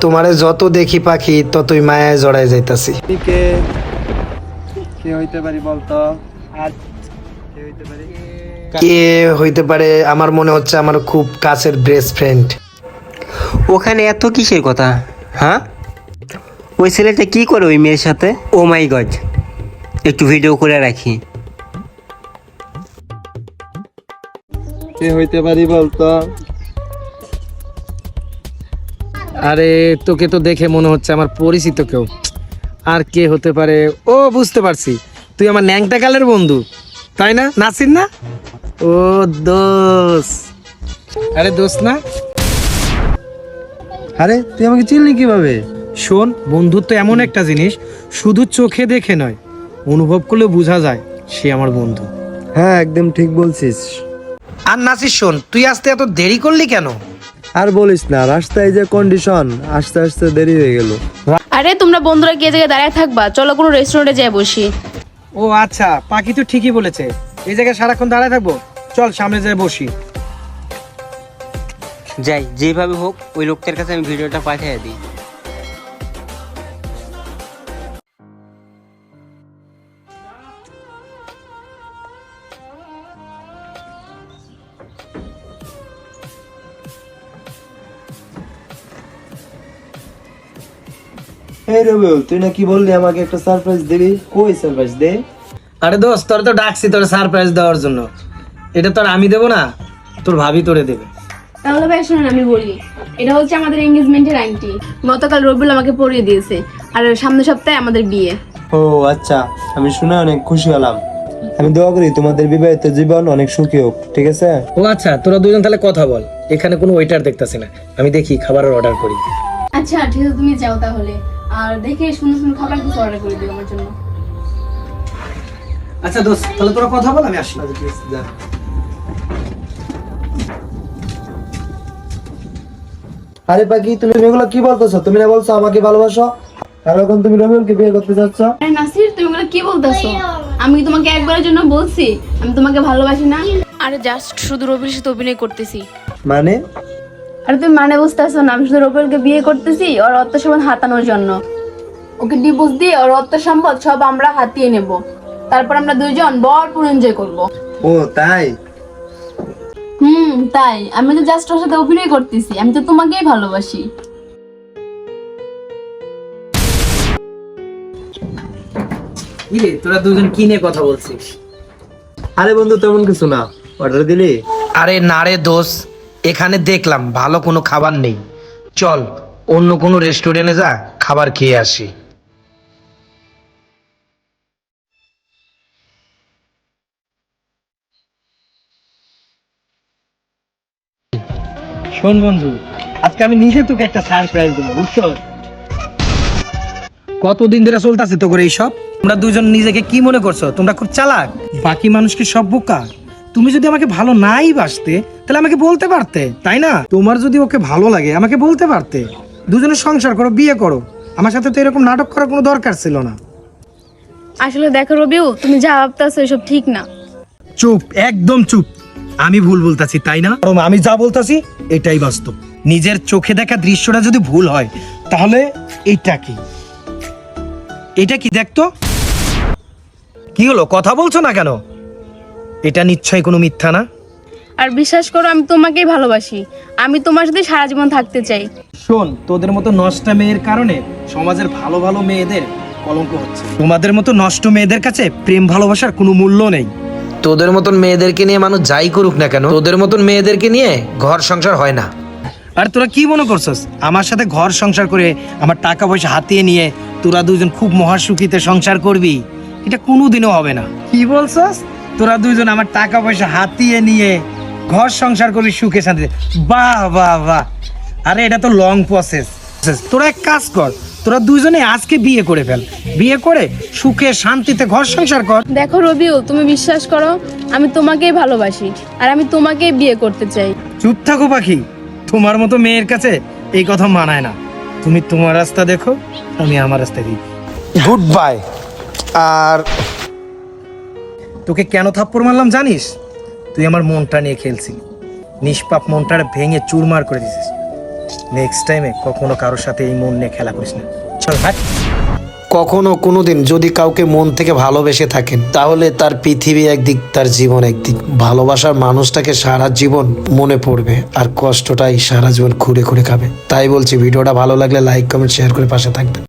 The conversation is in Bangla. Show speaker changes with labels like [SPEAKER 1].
[SPEAKER 1] তোমারে যত দেখি পাখি ততই মায়ায় জড়ায় যাইতাছি।
[SPEAKER 2] কে কে হইতে পারি বলতো? আর কে হইতে পারি?
[SPEAKER 1] কে হইতে পারে? আমার মনে হচ্ছে আমার খুব কাছের বেস্ট ফ্রেন্ড।
[SPEAKER 3] ওখানে এত কিসের কথা? হ্যাঁ, ওই ছেলেটা কি করে ওই মেয়ের সাথে? ও মাই গড, একটু ভিডিও করে রাখি।
[SPEAKER 2] কে হইতে পারি বলতো?
[SPEAKER 1] আরে তোকে তো দেখে মনে হচ্ছে আমার পরিচিত কেউ। আর কে হতে পারে? ও বুঝতে পারছি, তুই আমার ন্যাংটা কালের বন্ধু, তাই না? নাসির না? ও দোস। আরে দোস না?
[SPEAKER 2] আরে তুই আমাকে চিনলি কিভাবে?
[SPEAKER 1] শোন, বন্ধুত্ব এমন একটা জিনিস, শুধু চোখে দেখে নয়, অনুভব করলে বোঝা যায় সে আমার বন্ধু।
[SPEAKER 2] হ্যাঁ, একদম ঠিক বলছিস।
[SPEAKER 1] আর নাসির শোন, তুই আসতে এত দেরি করলি কেন?
[SPEAKER 2] আর বলিস না, রাস্তায় যে কন্ডিশন, আস্তে আস্তে দেরি হয়ে গেল।
[SPEAKER 4] আরে তোমরা বন্ধুরা গিয়ে জায়গায় দাঁড়িয়ে থাকবা, চলো কোনো রেস্টুরেন্টে যাই বসি।
[SPEAKER 1] ও আচ্ছা, পাখি তো ঠিকই বলেছে, এই জায়গায় সারাক্ষণ দাঁড়ায় থাকবো, চল সামনে যাই বসি।
[SPEAKER 3] যাই, যেভাবে হোক ওই লোকটার কাছে আমি ভিডিওটা পাঠিয়ে দিই।
[SPEAKER 2] এই রবিউল, তুই না কি বললি আমাকে একটা সারপ্রাইজ দিবি? কই সারপ্রাইজ দে।
[SPEAKER 1] আরে দোস্ত, তোর তো ডাকছি তোর সারপ্রাইজ দেওয়ার জন্য, এটা তোর আমি দেবো না, তোর ভাবি তোরে দেবে।
[SPEAKER 4] তাহলে ভাই শুনুন, আমি বলি, এটা হচ্ছে আমাদের এনগেজমেন্টের আংটি। গতকাল রবিউল আমাকে পরিয়ে দিয়েছে, আর সামনের সপ্তাহে আমাদের বিয়ে।
[SPEAKER 2] ও আচ্ছা, আমি শুনে অনেক খুশি হলাম। আমি দোয়া করি তোমাদের বিবাহিত জীবন অনেক সুখী হোক, ঠিক আছে?
[SPEAKER 1] ও আচ্ছা, তোরা দুজন তাহলে কথা বল, এখানে কোনো ওয়েটার দেখতাছি না, আমি দেখি খাবারের অর্ডার করি।
[SPEAKER 4] আচ্ছা ঠিক আছে, তুমি যাও তাহলে, আর দেখে সুন্দর সুন্দর খাবার কিছু অর্ডার করে দিও আমার জন্য।
[SPEAKER 1] আচ্ছা দোস্ত, তাহলে তোরা কথা বল, আমি আসি।
[SPEAKER 2] আরে পাখি, তুমি এগুলো কি বলতেছো? তুমি না বলছো আমাকে ভালোবাসো, আর এখন তুমি রবিউলকে বিয়ে করতে যাচ্ছ?
[SPEAKER 4] আরে নাসির, তুমি এগুলো কি বলতেছো? আমি কি তোমাকে একবারের জন্য বলছি আমি তোমাকে ভালোবাসি না? আরে জাস্ট শুধু রবির সাথে অভিনয় করতেছি।
[SPEAKER 2] মানে?
[SPEAKER 4] আরে তুমি মানে বুঝতেছো না, আমি শুধু রবিউলকে বিয়ে করতেছি ওর অর্থ সম্পদ হাতানোর জন্য। ওকে ডিভোর্স দিয়ে ওর অর্থ সম্পদ সব আমরা হাতিয়ে নেব, তারপর আমরা দুইজন ভরপুর এনজয় করব।
[SPEAKER 2] ও তাই?
[SPEAKER 4] তাই আমি তো জাস্ট ওর সাথে অভিনয় করতেছি, আমি তো তোমাকেই ভালোবাসি।
[SPEAKER 1] ইরে, তোরা দুজন কি নিয়ে কথা বলছিস?
[SPEAKER 2] আরে বন্ধু, তেমন কিছু না। অর্ডার দিলি?
[SPEAKER 1] আরে না রে দোষ, এখানে দেখলাম ভালো কোনো খাবার নেই, চল অন্য কোনো রেস্টুরেন্টে যা, খাবার খেয়ে আসি। শোন বন্ধু, আজকে আমি নিজে তোকে একটা সারপ্রাইজ দেবো, বুঝছো? কতদিন ধরে চলতেছে তো করে এইসব? তোমরা দুজন নিজেকে কি মনে করছো তোমরা খুব চালাক? বাকি মানুষকে সব বোকা। তুমি যদি আমাকে ভালো নাই বাসতে তাহলে আমাকে বলতে পারতে, তাই না? তোমার যদি ওকে ভালো লাগে আমাকে বলতে পারতে, দুজনে সংসার করো, বিয়ে করো। আমার সাথে তো এরকম নাটক করার কোনো দরকার ছিল না।
[SPEAKER 4] আসলে দেখো রবিউ, তুমি যা ভাবতেছো এসব ঠিক না।
[SPEAKER 1] চুপ, একদম চুপ। আমি ভুল বলতাছি, তাই না? আমি যা বলতাছি এটাই বাস্তব। নিজের চোখে দেখা দৃশ্যটা যদি ভুল হয় তাহলে এইটা কি? এটা কি দেখতো? কি হলো, কথা বলছো না কেন? এটা নিশ্চয়ই কোনো মিথ্যা না?
[SPEAKER 4] আর বিশ্বাস করো, আমি তোমাকেই ভালোবাসি, আমি তোমার সাথে সারা জীবন থাকতে চাই।
[SPEAKER 1] শোন, তোদের মতো নষ্টা মেয়ের কারণে সমাজের ভালো ভালো মেয়েদের কলঙ্ক হচ্ছে। তোমাদের মতো নষ্ট মেয়েদের কাছে প্রেম ভালোবাসার কোনো মূল্য নেই। তোদের মতন মেয়েদেরকে নিয়ে মানুষ যাই করুক না কেন, তোদের মতন মেয়েদেরকে নিয়ে ঘর সংসার হয় না। আর তোরা কি মনে করছস আমার সাথে ঘর সংসার করে আমার টাকা পয়সা হাতিয়ে নিয়ে তোরা দুজন খুব মহাসুখীতে সংসার করবি? এটা কোনোদিনও হবে না। কি বলছস? তোরা দুজন আমার টাকা পয়সা হাতিয়ে নিয়ে ঘর সংসার করবি সুখে শান্তিতে? বাহ বাহ বাহ! আরে এটা তো লং প্রসেস। তোরা এক কাজ কর, তোরা দুজনে আজকে বিয়ে করে ফেল, বিয়ে করে সুখে শান্তিতে ঘর সংসার কর।
[SPEAKER 4] দেখো রবিউ, তুমি বিশ্বাস করো, আমি তোমাকেই ভালোবাসি আর আমি তোমাকেই বিয়ে করতে চাই।
[SPEAKER 1] চুপ থাকো পাখি, তোমার মতো মেয়ের কাছে এই কথা মানায় না। তুমি তোমার রাস্তা দেখো, আমি আমার রাস্তা দিই। Good bye. আর তোকে কেন থাপ্পড় মারলাম জানিস? তুই আমার মনটা নিয়ে খেলছিলি, নিষ্পাপ মনটা ভেঙে চুরমার করে দিছিস। নেক্সট টাইমে কখনো কারোর সাথে এই মন নিয়ে খেলা করিস না। চল হাট।
[SPEAKER 5] কখনো কোনোদিন যদি কাউকে মন থেকে ভালোবেসে থাকেন তাহলে তার পৃথিবী একদিক, তার জীবন একদিক। ভালোবাসার মানুষটাকে সারা জীবন মনে পড়বে আর কষ্টটাই সারা জীবন খুঁড়ে খুঁড়ে খাবে। তাই বলছি, ভিডিওটা ভালো লাগলে লাইক, কমেন্ট, শেয়ার করে পাশে থাকবেন।